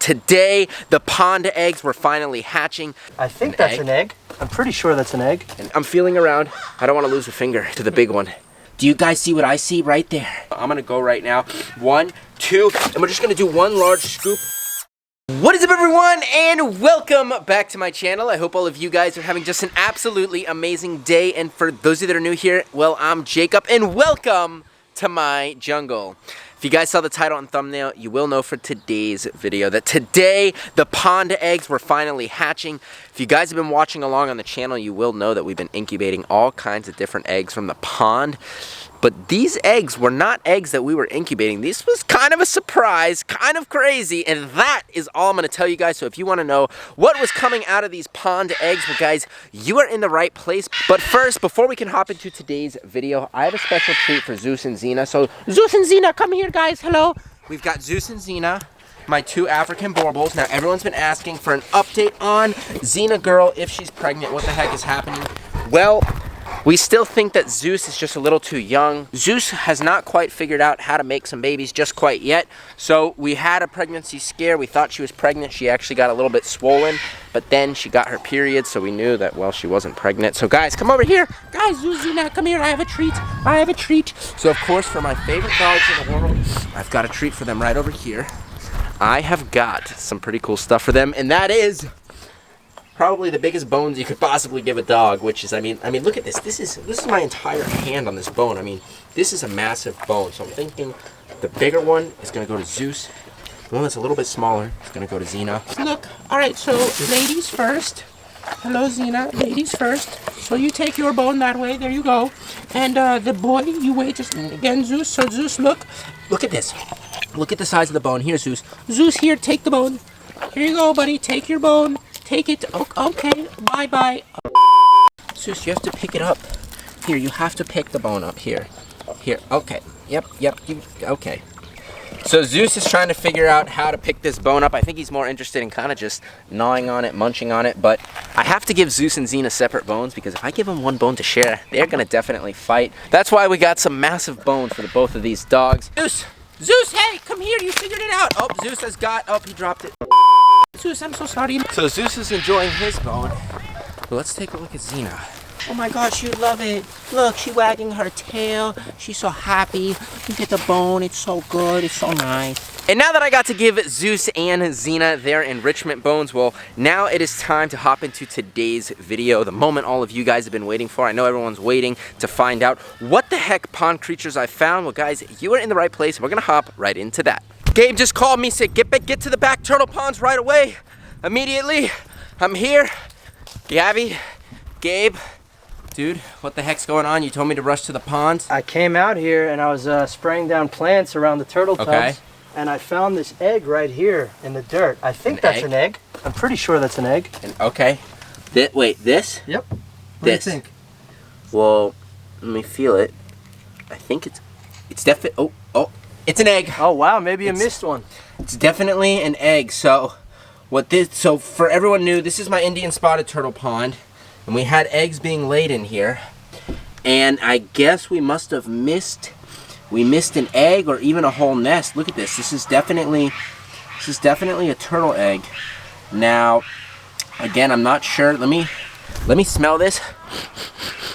Today, the pond eggs were finally hatching. I think that's an egg. I'm pretty sure that's an egg. And I'm feeling around. I don't want to lose a finger to the big one. Do you guys see what I see right there? I'm gonna go right now. 1, 2, and we're just gonna do one large scoop. What is up, everyone, and welcome back to my channel. I hope all of you guys are having just an absolutely amazing day. And for those of you that are new here, well, I'm Jacob, and welcome to my jungle. If you guys saw the title and thumbnail, you will know for today's video that today the pond eggs were finally hatching. If you guys have been watching along on the channel, you will know that we've been incubating all kinds of different eggs from the pond. But these eggs were not eggs that we were incubating. This was kind of a surprise, kind of crazy, and that is all I'm gonna tell you guys. So if you wanna know what was coming out of these pond eggs, well guys, you are in the right place. But first, before we can hop into today's video, I have a special treat for Zeus and Xena. So Zeus and Xena, come here guys, hello. We've got Zeus and Xena, my two African baubles. Now everyone's been asking for an update on Xena girl, if she's pregnant, what the heck is happening? Well, we still think that Zeus is just a little too young. Zeus has not quite figured out how to make some babies just quite yet. So we had a pregnancy scare. We thought she was pregnant. She actually got a little bit swollen, but then she got her period, so we knew that, well, she wasn't pregnant. So guys, come over here. Guys, Zeus, Xena, come here. I have a treat. I have a treat. So of course, for my favorite dogs in the world, I've got a treat for them right over here. I have got some pretty cool stuff for them, and that is probably the biggest bones you could possibly give a dog, which is, I mean, look at this. This is my entire hand on this bone. I mean, this is a massive bone. So I'm thinking the bigger one is gonna go to Zeus. The one that's a little bit smaller is gonna go to Xena. Look, all right, so ladies first. Hello, Xena, ladies first. So you take your bone that way, there you go. And the boy, you wait just again, Zeus. So Zeus, look at this. Look at the size of the bone. Here, Zeus. Zeus, here, take the bone. Here you go, buddy, take your bone. Take it. Okay. Bye-bye. Zeus, you have to pick it up. Here, you have to pick the bone up. Here. Here. Okay. Yep. Okay. So Zeus is trying to figure out how to pick this bone up. I think he's more interested in kind of just gnawing on it, munching on it. But I have to give Zeus and Xena separate bones, because if I give them one bone to share, they're going to definitely fight. That's why we got some massive bones for both of these dogs. Zeus, hey, come here. You figured it out. Oh, Zeus has got, he dropped it. Zeus, I'm so sorry. So Zeus is enjoying his bone. But let's take a look at Xena. Oh my gosh, you love it. Look, she's wagging her tail. She's so happy. Look at the bone. It's so good. It's so nice. And now that I got to give Zeus and Xena their enrichment bones, well, now it is time to hop into today's video, the moment all of you guys have been waiting for. I know everyone's waiting to find out what the heck pond creatures I found. Well, guys, you are in the right place. We're going to hop right into that. Gabe just called me, said, get to the back turtle ponds right away. Immediately. I'm here. Gabby, Gabe, dude, what the heck's going on? You told me to rush to the ponds. I came out here and I was spraying down plants around the turtle tubs. Okay. And I found this egg right here in the dirt. I think that's an egg. I'm pretty sure that's an egg. Okay. Wait, this? Yep. What do you think? Well, let me feel it. I think it's definitely, oh, it's an egg. Oh wow, maybe you missed one. It's definitely an egg. So for everyone new, this is my Indian spotted turtle pond, and we had eggs being laid in here, and I guess we must have missed an egg or even a whole nest. Look at this. This is definitely a turtle egg. Now, again, I'm not sure. Let me smell this.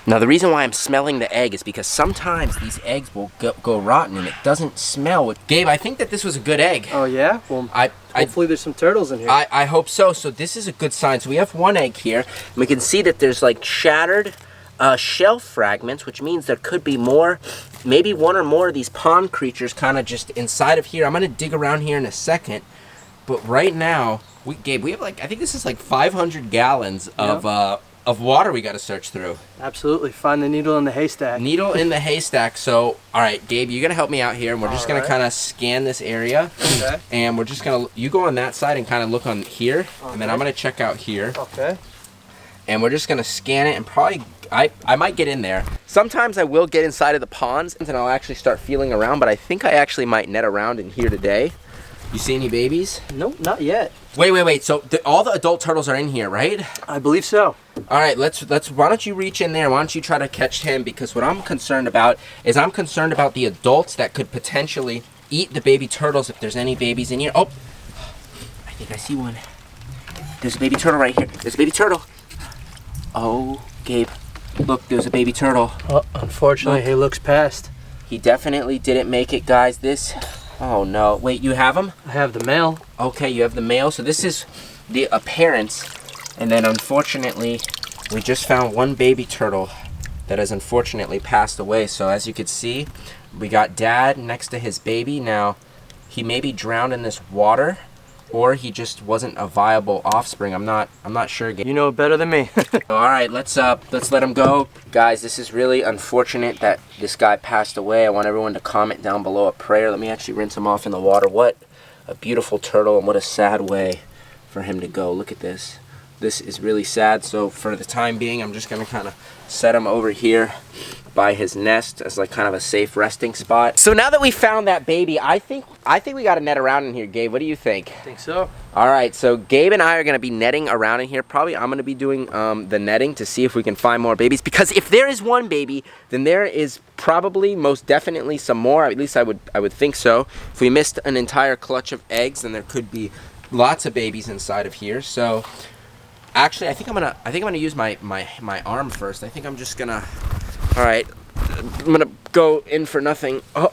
Now, the reason why I'm smelling the egg is because sometimes these eggs will go rotten and it doesn't smell. Gabe, I think that this was a good egg. Oh yeah? Well, hopefully there's some turtles in here. I hope so. So this is a good sign. So we have one egg here. And we can see that there's like shattered shell fragments, which means there could be more, maybe one or more of these pond creatures kind of just inside of here. I'm going to dig around here in a second. But right now, Gabe, we have like, I think this is like 500 gallons of water we got to search through. Absolutely. Find the needle in the haystack. Needle in the haystack. So, all right, Gabe, you're going to help me out here, and we're just going to kind of scan this area. Okay. And we're just going to, you go on that side and kind of look on here, and then I'm going to check out here. Okay. And we're just going to scan it, and probably, I might get in there. Sometimes I will get inside of the ponds, and I'll actually start feeling around, but I think I actually might net around in here today. You see any babies? Nope, not yet. Wait. So all the adult turtles are in here, right? I believe so. All right, why don't you reach in there? Why don't you try to catch him? Because what I'm concerned about is the adults that could potentially eat the baby turtles if there's any babies in here. Oh, think I see one. There's a baby turtle right here. There's a baby turtle. Oh, Gabe. Look, there's a baby turtle. Oh, unfortunately, he looks past. He definitely didn't make it, guys. Oh no. Wait, you have him? I have the male. Okay, you have the male. So this is the appearance. And then unfortunately, we just found one baby turtle that has unfortunately passed away. So as you can see, we got dad next to his baby. Now, he may be drowned in this water, or he just wasn't a viable offspring. I'm not sure. You know it better than me. All right, let's let him go. Guys, this is really unfortunate that this guy passed away. I want everyone to comment down below a prayer. Let me actually rinse him off in the water. What a beautiful turtle, and what a sad way for him to go. Look at this. This is really sad. So for the time being, I'm just gonna kind of set him over here by his nest as like kind of a safe resting spot. So now that we found that baby, I think we got to net around in here, Gabe. What do you think? I think so. All right, so Gabe and I are going to be netting around in here. Probably I'm going to be doing the netting to see if we can find more babies, because if there is one baby, then there is probably most definitely some more. At least I would think so. If we missed an entire clutch of eggs, then there could be lots of babies inside of here. So actually, I think I'm gonna use my arm first. I think I'm just gonna. All right, I'm gonna go in for nothing. Oh.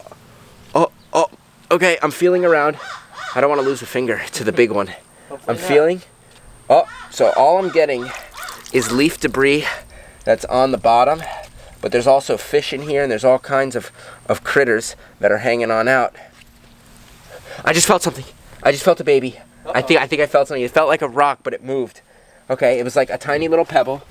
Okay, I'm feeling around. I don't want to lose a finger to the big one. I'm feeling. Oh, so all I'm getting is leaf debris that's on the bottom, but there's also fish in here, and there's all kinds of critters that are hanging on out. I just felt something. I just felt a baby. I think I felt something. It felt like a rock, but it moved. Okay, it was like a tiny little pebble.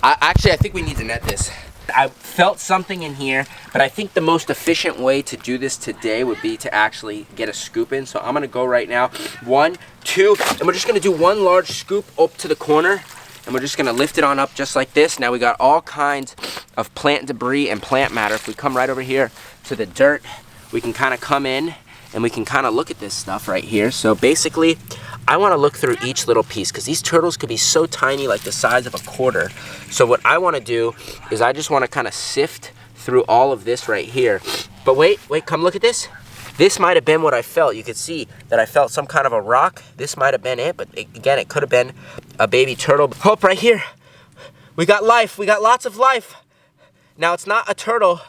Actually, I think we need to net this. I felt something in here, but I think the most efficient way to do this today would be to actually get a scoop in. So I'm gonna go right now. 1, 2, and we're just gonna do one large scoop up to the corner, and we're just gonna lift it on up just like this. Now we got all kinds of plant debris and plant matter. If we come right over here to the dirt, we can kind of come in and we can kind of look at this stuff right here. So basically, I want to look through each little piece, because these turtles could be so tiny, like the size of a quarter. So what I want to do is I just want to kind of sift through all of this right here. But wait, come look at this. This might have been what I felt. You could see that I felt some kind of a rock. This might have been it, but again, it could have been a baby turtle. Hope right here. We got life. We got lots of life. Now, it's not a turtle,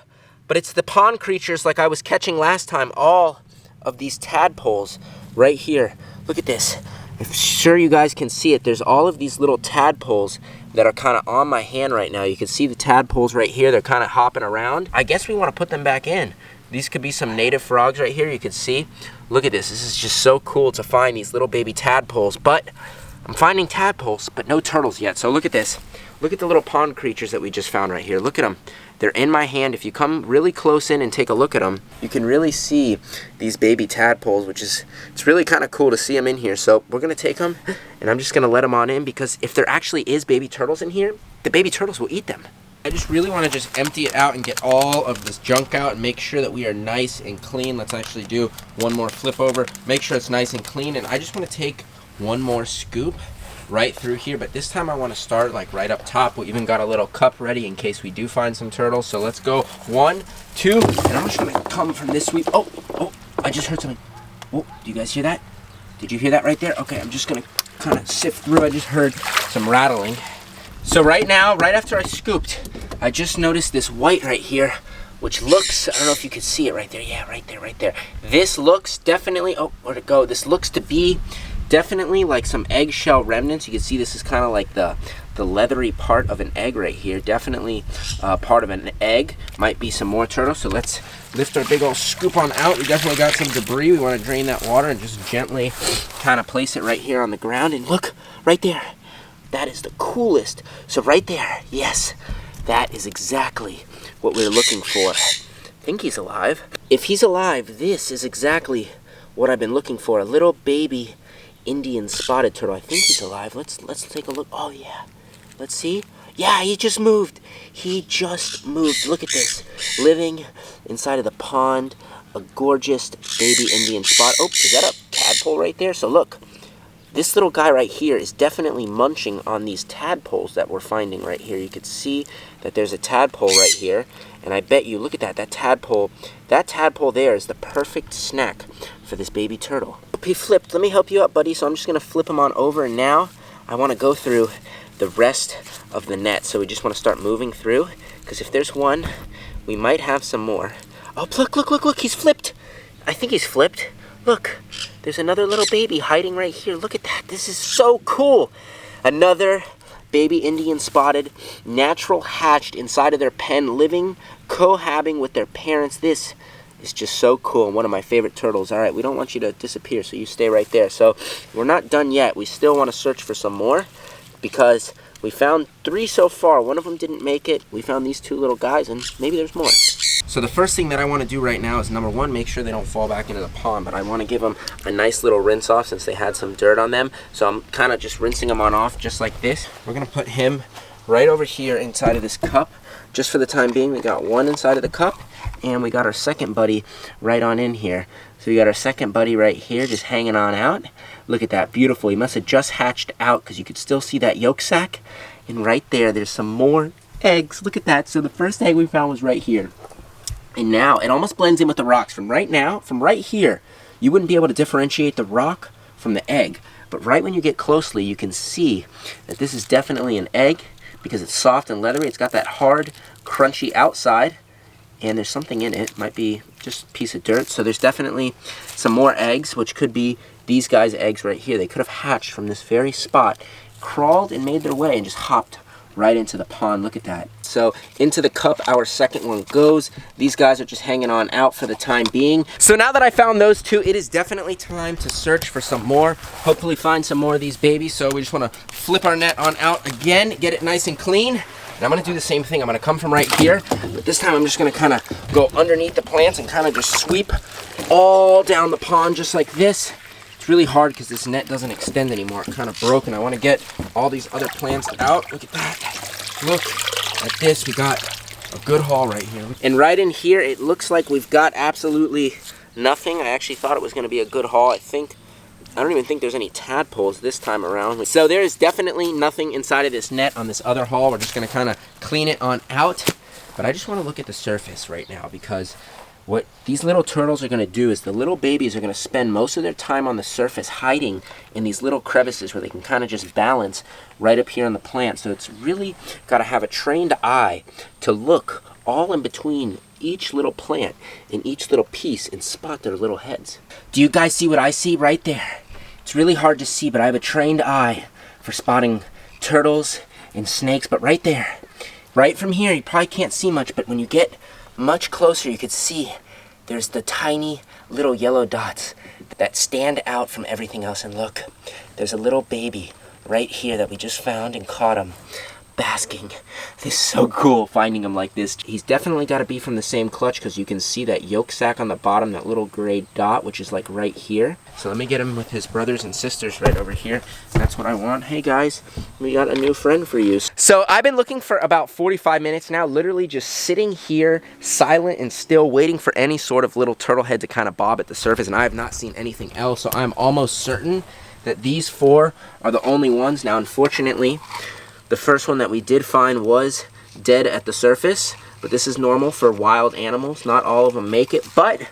but it's the pond creatures like I was catching last time. All of these tadpoles right here. Look at this. I'm sure you guys can see it. There's all of these little tadpoles that are kind of on my hand right now. You can see the tadpoles right here. They're kind of hopping around. I guess we want to put them back in. These could be some native frogs right here. You can see. Look at this. This is just so cool to find these little baby tadpoles. But I'm finding tadpoles, but no turtles yet. So look at this. Look at the little pond creatures that we just found right here. Look at them. They're in my hand. If you come really close in and take a look at them, you can really see these baby tadpoles, it's really kind of cool to see them in here. So we're going to take them, and I'm just going to let them on in, because if there actually is baby turtles in here, the baby turtles will eat them. I just really want to just empty it out and get all of this junk out and make sure that we are nice and clean. Let's actually do one more flip over, make sure it's nice and clean. And I just want to take one more scoop right through here, but this time I want to start like right up top. We even got a little cup ready in case we do find some turtles. So let's go. 1, 2, and I'm just gonna come from this sweep. Oh, I just heard something. Oh, do you guys hear that? Did you hear that right there? Okay, I'm just gonna kind of sift through. I just heard some rattling. So right now, right after I scooped, I just noticed this white right here, which looks, I don't know if you can see it right there. Yeah, right there. This looks definitely, oh, where'd it go? This looks to be definitely like some eggshell remnants. You can see this is kind of like the leathery part of an egg right here. Definitely part of an egg. Might be some more turtles. So let's lift our big old scoop on out. We definitely got some debris. We want to drain that water and just gently kind of place it right here on the ground. And look, right there. That is the coolest. So right there, yes, that is exactly what we're looking for. I think he's alive. If he's alive, this is exactly what I've been looking for. A little baby Indian spotted turtle. I think he's alive. Let's take a look. Oh yeah. Let's see. Yeah, he just moved. He just moved. Look at this. Living inside of the pond. A gorgeous baby Indian spot. Oh, is that a tadpole right there? So look. This little guy right here is definitely munching on these tadpoles that we're finding right here. You can see that there's a tadpole right here. And I bet you, look at that tadpole there is the perfect snack for this baby turtle. he flipped. Let me help you out, buddy. So I'm just gonna flip him on over, and now I wanna go through the rest of the net. So we just wanna start moving through, because if there's one, we might have some more. Oh, look, he's flipped. I think he's flipped. Look, there's another little baby hiding right here. Look at that, this is so cool. Another baby Indian spotted, natural hatched inside of their pen, living, cohabiting with their parents. This is just so cool, and one of my favorite turtles. All right, we don't want you to disappear, so you stay right there. So we're not done yet. We still want to search for some more, because we found 3 so far. One of them didn't make it. We found these 2 little guys, and maybe there's more. So the first thing that I want to do right now is, number 1, make sure they don't fall back into the pond, but I want to give them a nice little rinse off since they had some dirt on them. So I'm kind of just rinsing them on off just like this. We're going to put him right over here inside of this cup. Just for the time being, we got 1 inside of the cup, and we got our second buddy right on in here. So we got our second buddy right here just hanging on out. Look at that, beautiful. He must have just hatched out, because you could still see that yolk sac. And right there's some more eggs. Look at that. So the first egg we found was right here. And now it almost blends in with the rocks. From right here, you wouldn't be able to differentiate the rock from the egg. But right when you get closely, you can see that this is definitely an egg, because it's soft and leathery. It's got that hard, crunchy outside, and there's something in it. It might be just a piece of dirt. So there's definitely some more eggs, which could be these guys' eggs right here. They could have hatched from this very spot, crawled and made their way, and just hopped right into the pond. Look at that. So into the cup our second one goes. These guys are just hanging on out for the time being. So now that I found those 2, it is definitely time to search for some more. Hopefully find some more of these babies. So we just want to flip our net on out again, get it nice and clean. And I'm going to do the same thing. I'm going to come from right here, but this time I'm just going to kind of go underneath the plants and kind of just sweep all down the pond just like this. It's really hard because this net doesn't extend anymore. It kind of broke, and I want to get all these other plants out. Look at that. Look at this. We got a good haul right here. And right in here, it looks like we've got absolutely nothing. I actually thought it was going to be a good haul. I don't even think there's any tadpoles this time around. So there is definitely nothing inside of this net on this other haul. We're just going to kind of clean it on out. But I just want to look at the surface right now, because what these little turtles are going to do is the little babies are going to spend most of their time on the surface hiding in these little crevices where they can kind of just balance right up here on the plant. So it's really got to have a trained eye to look all in between each little plant and each little piece and spot their little heads. Do you guys see what I see right there? It's really hard to see, but I have a trained eye for spotting turtles and snakes. But right there, right from here, you probably can't see much, but when you get much closer, you could see there's the tiny little yellow dots that stand out from everything else. And look, there's a little baby right here that we just found and caught him basking. This is so cool finding him like this. He's definitely got to be from the same clutch, because you can see that yolk sac on the bottom, that little gray dot, which is like right here. So let me get him with his brothers and sisters right over here. That's what I want. Hey guys, we got a new friend for you. So I've been looking for about 45 minutes now, literally just sitting here silent and still, waiting for any sort of little turtle head to kind of bob at the surface, and I have not seen anything else. So I'm almost certain that these 4 are the only ones. Now unfortunately, the first one that we did find was dead at the surface, but this is normal for wild animals. Not all of them make it, but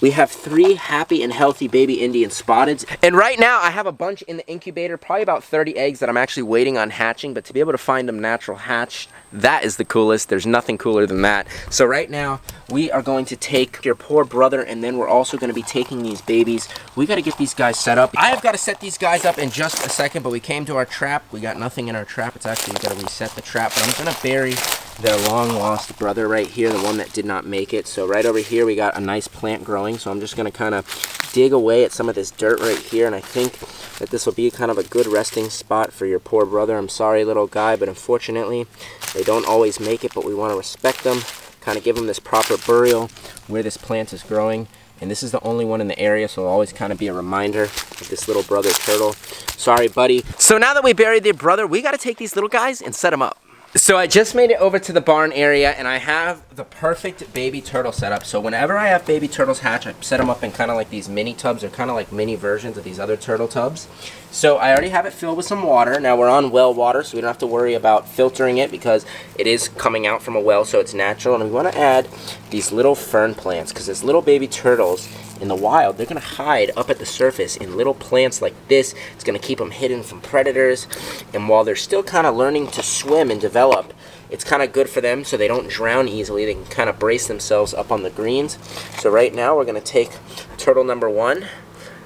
we have 3 happy and healthy baby Indian spotteds. And right now I have a bunch in the incubator, probably about 30 eggs that I'm actually waiting on hatching, but to be able to find them natural hatched, that is the coolest. There's nothing cooler than that. So right now we are going to take your poor brother, and then we're also going to be taking these babies. We got to get these guys set up. I have got to set these guys up in just a second, but we came to our trap. We got nothing in our trap. It's actually, we got to reset the trap, but I'm going to bury their long lost brother right here, the one that did not make it. So right over here we got a nice plant growing, so I'm just going to kind of dig away at some of this dirt right here, and I think that this will be kind of a good resting spot for your poor brother. I'm sorry, little guy, but unfortunately they don't always make it, but we want to respect them, kind of give them this proper burial where this plant is growing. And this is the only one in the area, so it'll always kind of be a reminder of this little brother turtle. Sorry, buddy. So now that we buried their brother, we got to take these little guys and set them up. So I just made it over to the barn area, and I have the perfect baby turtle set up. So whenever I have baby turtles hatch, I set them up in kind of like these mini tubs. They're kind of like mini versions of these other turtle tubs. So I already have it filled with some water. Now we're on well water, so we don't have to worry about filtering it because it is coming out from a well, so it's natural. And we want to add these little fern plants, because as little baby turtles in the wild, they're gonna hide up at the surface in little plants like this. It's gonna keep them hidden from predators. And while they're still kind of learning to swim and develop, it's kind of good for them so they don't drown easily. They can kind of brace themselves up on the greens. So right now we're gonna take turtle number 1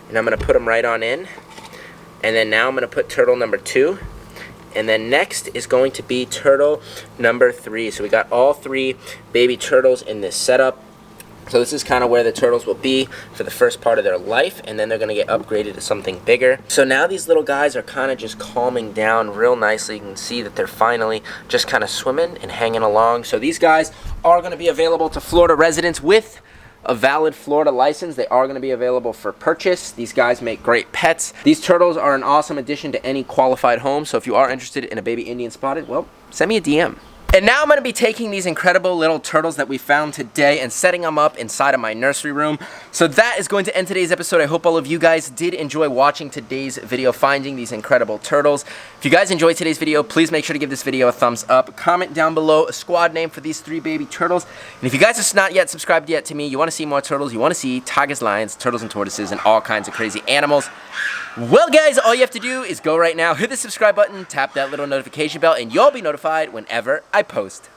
and I'm gonna put him right on in. And then now I'm gonna put turtle number 2. And then next is going to be turtle number 3. So we got all 3 baby turtles in this setup. So this is kind of where the turtles will be for the first part of their life, and then they're going to get upgraded to something bigger. So now these little guys are kind of just calming down real nicely. You can see that they're finally just kind of swimming and hanging along. So these guys are going to be available to Florida residents with a valid Florida license. They are going to be available for purchase. These guys make great pets. These turtles are an awesome addition to any qualified home. So if you are interested in a baby Indian spotted, well, send me a DM. And now I'm going to be taking these incredible little turtles that we found today and setting them up inside of my nursery room. So that is going to end today's episode. I hope all of you guys did enjoy watching today's video, finding these incredible turtles. If you guys enjoyed today's video, please make sure to give this video a thumbs up. Comment down below a squad name for these 3 baby turtles. And if you guys are not yet subscribed yet to me, you want to see more turtles, you want to see tigers, lions, turtles, and tortoises, and all kinds of crazy animals, well guys, all you have to do is go right now, hit the subscribe button, tap that little notification bell, and you'll be notified whenever I post.